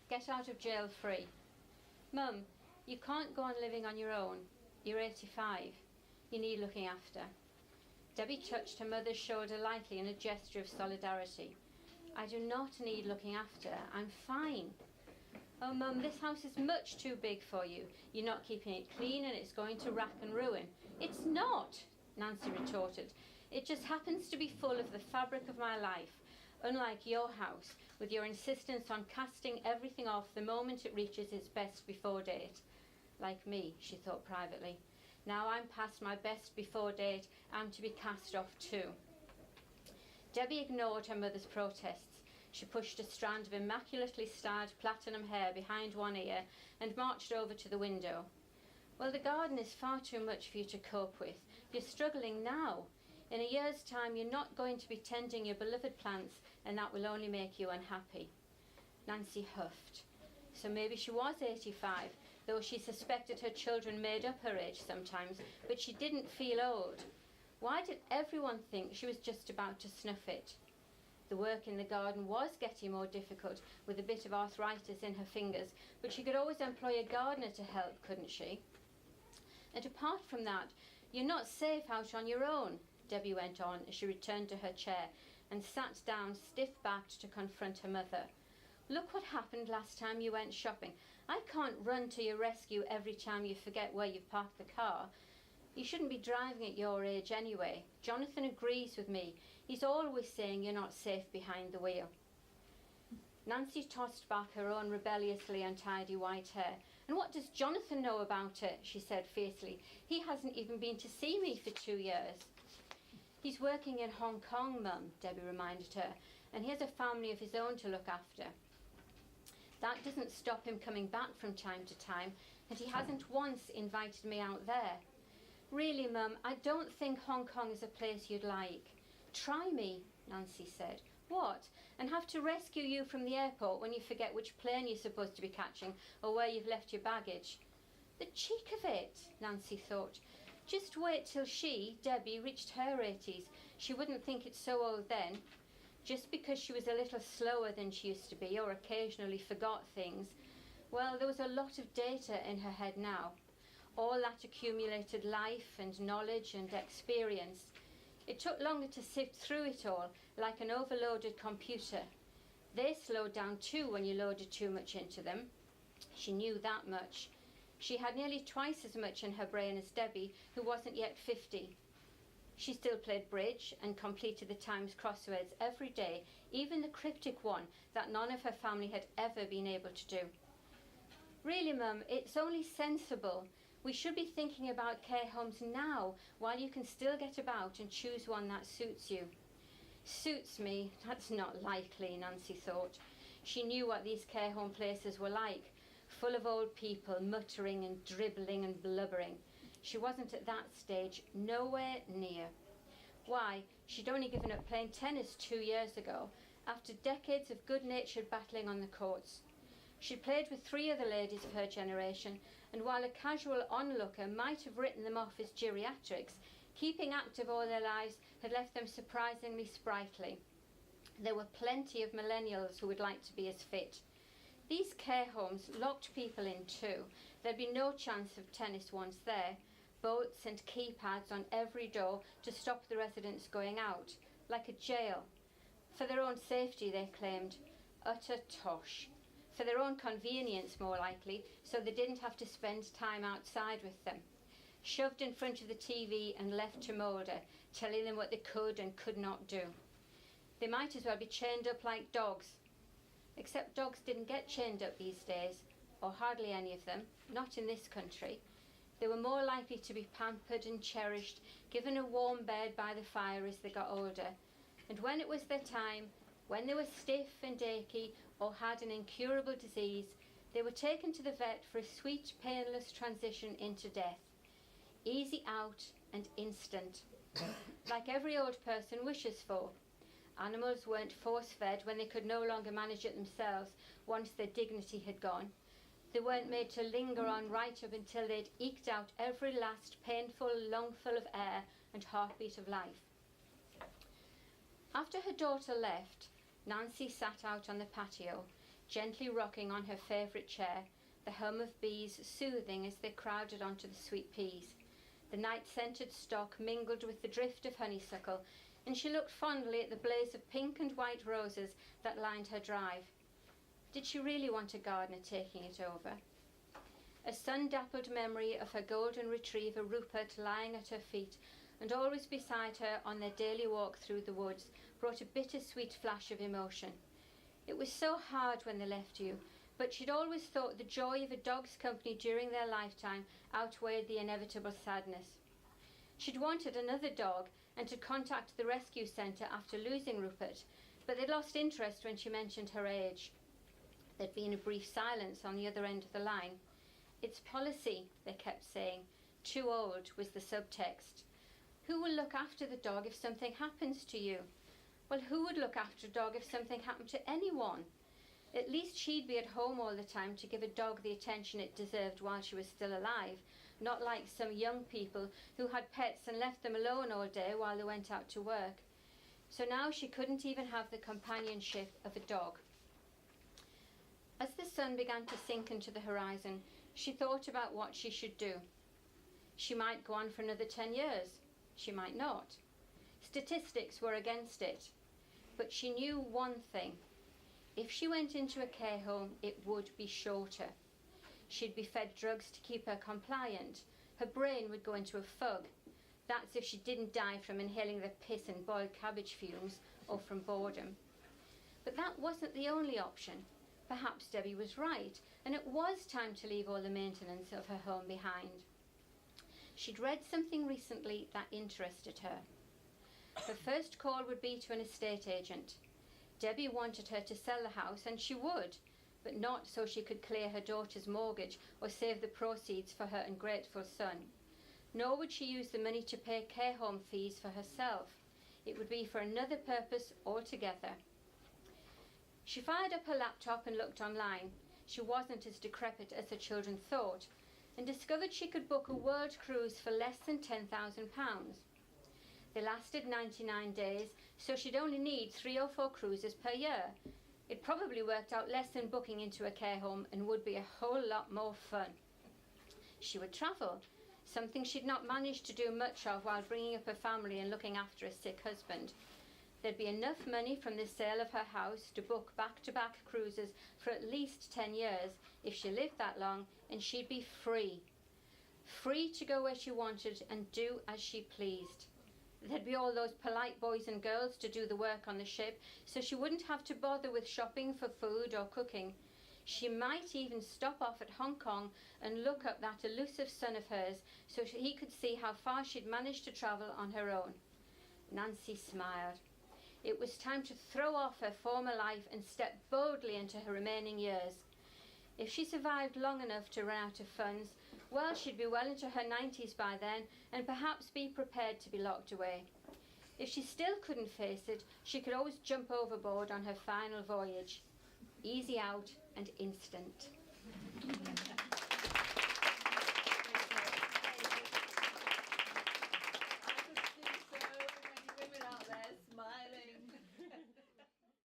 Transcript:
Get out of jail free. Mum, you can't go on living on your own. You're 85. You need looking after. Debbie touched her mother's shoulder lightly in a gesture of solidarity. I do not need looking after. I'm fine. Oh, Mum, this house is much too big for you. You're not keeping it clean and it's going to rack and ruin. It's not, Nancy retorted. It just happens to be full of the fabric of my life, unlike your house, with your insistence on casting everything off the moment it reaches its best before date. Like me, she thought privately. Now I'm past my best before date, I'm to be cast off too. Debbie ignored her mother's protests. She pushed a strand of immaculately styled platinum hair behind one ear and marched over to the window. Well, the garden is far too much for you to cope with. You're struggling now. In a year's time, you're not going to be tending your beloved plants, and that will only make you unhappy. Nancy huffed. So maybe she was 85, though she suspected her children made up her age sometimes, but she didn't feel old. Why did everyone think she was just about to snuff it? The work in the garden was getting more difficult with a bit of arthritis in her fingers, but she could always employ a gardener to help, couldn't she? And apart from that, you're not safe out on your own, Debbie went on as she returned to her chair and sat down stiff-backed to confront her mother. Look what happened last time you went shopping. I can't run to your rescue every time you forget where you've parked the car. You shouldn't be driving at your age anyway. Jonathan agrees with me. He's always saying you're not safe behind the wheel. Nancy tossed back her own rebelliously untidy white hair. And what does Jonathan know about it? She said fiercely. He hasn't even been to see me for 2 years. He's working in Hong Kong, Mum, Debbie reminded her, and he has a family of his own to look after. That doesn't stop him coming back from time to time, and he hasn't once invited me out there. Really, Mum, I don't think Hong Kong is a place you'd like. Try me, Nancy said. What? And have to rescue you from the airport when you forget which plane you're supposed to be catching or where you've left your baggage? The cheek of it, Nancy thought. Just wait till she, Debbie, reached her 80s. She wouldn't think it so old then. Just because she was a little slower than she used to be or occasionally forgot things, well, there was a lot of data in her head now. All that accumulated life and knowledge and experience. It took longer to sift through it all, like an overloaded computer. They slowed down too when you loaded too much into them. She knew that much. She had nearly twice as much in her brain as Debbie, who wasn't yet 50. She still played bridge and completed the Times crosswords every day, even the cryptic one that none of her family had ever been able to do. Really, Mum, it's only sensible. We should be thinking about care homes now, while you can still get about and choose one that suits you. Suits me? That's not likely, Nancy thought. She knew what these care home places were like, full of old people muttering and dribbling and blubbering. She wasn't at that stage, nowhere near. Why, she'd only given up playing tennis 2 years ago, after decades of good-natured battling on the courts. She played with 3 other ladies of her generation, and while a casual onlooker might have written them off as geriatrics, keeping active all their lives had left them surprisingly sprightly. There were plenty of millennials who would like to be as fit. These care homes locked people in too. There'd be no chance of tennis once there. Bolts and keypads on every door to stop the residents going out, like a jail. For their own safety, they claimed. Utter tosh. For their own convenience, more likely, so they didn't have to spend time outside with them. Shoved in front of the TV and left to moulder, telling them what they could and could not do. They might as well be chained up like dogs. Except dogs didn't get chained up these days, or hardly any of them, not in this country. They were more likely to be pampered and cherished, given a warm bed by the fire as they got older. And when it was their time, when they were stiff and achy or had an incurable disease, they were taken to the vet for a sweet, painless transition into death. Easy out and instant, like every old person wishes for. Animals weren't force-fed when they could no longer manage it themselves once their dignity had gone. They weren't made to linger on right up until they'd eked out every last painful lungful of air and heartbeat of life. After her daughter left, Nancy sat out on the patio, gently rocking on her favourite chair, the hum of bees soothing as they crowded onto the sweet peas. The night-scented stock mingled with the drift of honeysuckle, and she looked fondly at the blaze of pink and white roses that lined her drive. Did she really want a gardener taking it over? A sun-dappled memory of her golden retriever Rupert lying at her feet and always beside her on their daily walk through the woods brought a bittersweet flash of emotion. It was so hard when they left you, but she'd always thought the joy of a dog's company during their lifetime outweighed the inevitable sadness. She'd wanted another dog and had contacted the rescue centre after losing Rupert, but they'd lost interest when she mentioned her age. There'd been a brief silence on the other end of the line. "It's policy," they kept saying. "Too old" was the subtext. Who will look after the dog if something happens to you? Well, who would look after a dog if something happened to anyone? At least she'd be at home all the time to give a dog the attention it deserved while she was still alive, not like some young people who had pets and left them alone all day while they went out to work. So now she couldn't even have the companionship of a dog. As the sun began to sink into the horizon, she thought about what she should do. She might go on for another 10 years. She might not. Statistics were against it. But she knew one thing. If she went into a care home, it would be shorter. She'd be fed drugs to keep her compliant. Her brain would go into a fog. That's if she didn't die from inhaling the piss and boiled cabbage fumes or from boredom. But that wasn't the only option. Perhaps Debbie was right, and it was time to leave all the maintenance of her home behind. She'd read something recently that interested her. Her first call would be to an estate agent. Debbie wanted her to sell the house, and she would, but not so she could clear her daughter's mortgage or save the proceeds for her ungrateful son. Nor would she use the money to pay care home fees for herself. It would be for another purpose altogether. She fired up her laptop and looked online. She wasn't as decrepit as her children thought, and discovered she could book a world cruise for less than £10,000. They lasted 99 days, so she'd only need 3 or 4 cruises per year. It probably worked out less than booking into a care home and would be a whole lot more fun. She would travel, something she'd not managed to do much of while bringing up her family and looking after a sick husband. There'd be enough money from the sale of her house to book back-to-back cruises for at least 10 years if she lived that long, and she'd be free. Free to go where she wanted and do as she pleased. There'd be all those polite boys and girls to do the work on the ship, so she wouldn't have to bother with shopping for food or cooking. She might even stop off at Hong Kong and look up that elusive son of hers so he could see how far she'd managed to travel on her own. Nancy smiled. It was time to throw off her former life and step boldly into her remaining years. If she survived long enough to run out of funds, well, she'd be well into her 90s by then and perhaps be prepared to be locked away. If she still couldn't face it, she could always jump overboard on her final voyage. Easy out and instant.